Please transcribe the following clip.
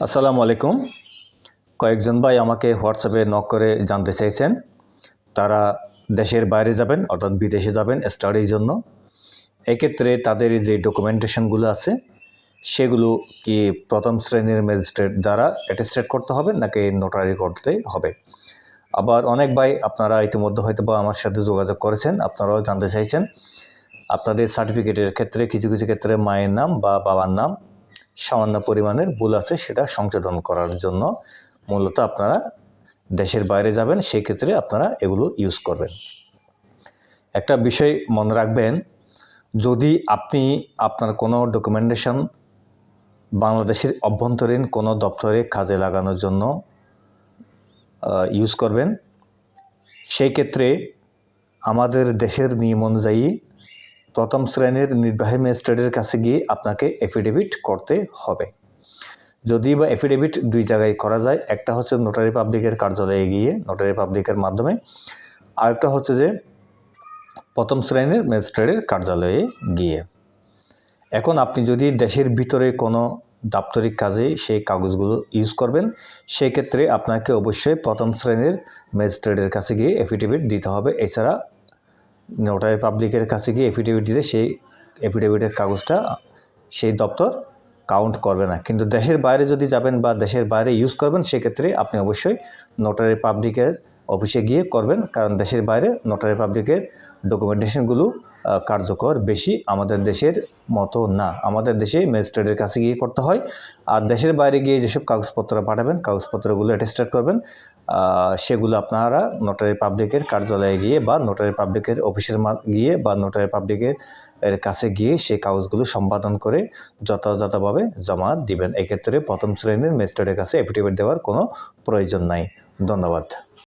আসসালামু আলাইকুম। কয়েকজন ভাই আমাকে হোয়াটসঅ্যাপে নক করে জানতে চাইছেন, তারা দেশের বাইরে যাবেন অর্থাৎ বিদেশে যাবেন স্টাডির জন্য। এক্ষেত্রে তাদের যে ডকুমেন্টেশনগুলো আছে সেগুলো কি প্রথম শ্রেণীর ম্যাজিস্ট্রেট দ্বারা অ্যাটেস্টেড করতে হবে নাকি নোটারি করতে হবে। আবার অনেক ভাই আপনারা ইতিমধ্যে হয়তো বা আমার সাথে যোগাযোগ করেছেন, আপনারাও জানতে চাইছেন আপনাদের সার্টিফিকেটের ক্ষেত্রে কিছু কিছু ক্ষেত্রে মায়ের নাম বা বাবার নাম সামান্য পরিমাণের ভুল আছে, সেটা সংশোধন করার জন্য মূলত আপনারা দেশের বাইরে যাবেন, সেই ক্ষেত্রে আপনারা এগুলো ইউজ করবেন। একটা বিষয় মনে রাখবেন, যদি আপনি আপনার কোনো ডকুমেন্টেশন বাংলাদেশের অভ্যন্তরীণ কোনো দপ্তরে কাজে লাগানোর জন্য ইউজ করবেন, সেই ক্ষেত্রে আমাদের দেশের নিয়ম অনুযায়ী প্রথম শ্রেণীর নির্বাহী ম্যাজিস্ট্রেটের কাছে গিয়ে আপনাকে এফিডেভিট করতে হবে। যদি বা এফিডেভিট দুই জায়গায় করা যায়, একটা হচ্ছে নোটারি পাবলিকের কার্যালয়ে গিয়ে নোটারি পাবলিকের মাধ্যমে, আরেকটা হচ্ছে যে প্রথম শ্রেণীর ম্যাজিস্ট্রেটের কার্যালয়ে গিয়ে। এখন আপনি যদি দেশের ভিতরে কোনো দাপ্তরিক কাজে সেই কাগজগুলো ইউজ করবেন, সেই ক্ষেত্রে আপনাকে অবশ্যই প্রথম শ্রেণীর ম্যাজিস্ট্রেটের কাছে গিয়ে এফিডেভিট দিতে হবে। এছাড়া নোটারি পাবলিকের কাছে গিয়ে এফিডেভিট দিলে সেই এফিডেভিটের কাগজটা সেই দপ্তর কাউন্ট করবে না। কিন্তু দেশের বাইরে যদি যাবেন বা দেশের বাইরে ইউজ করবেন, সেক্ষেত্রে আপনি অবশ্যই নোটারি পাবলিকের অফিসে গিয়ে করবেন, কারণ দেশের বাইরে নোটারি পাবলিকের ডকুমেন্টেশনগুলো কার্যকর বেশি, আমাদের দেশের মতো না। আমাদের দেশে ম্যাজিস্ট্রেটের কাছে গিয়ে করতে হয়, আর দেশের বাইরে গিয়ে যেসব কাগজপত্র পাঠাবেন, কাগজপত্রগুলো অ্যাটেস্টেড করবেন, সেগুলো আপনারা নোটারি পাবলিকের কার্যালয়ে গিয়ে বা নোটারি পাবলিকের অফিসের গিয়ে বা নোটারি পাবলিকের কাছে গিয়ে সেই কাগজগুলো সম্পাদন করে যথাযথভাবে জমা দিবেন। এক্ষেত্রে প্রথম শ্রেণীর ম্যাজিস্ট্রেটের কাছে এফিডেভিট দেওয়ার কোনো প্রয়োজন নাই। ধন্যবাদ।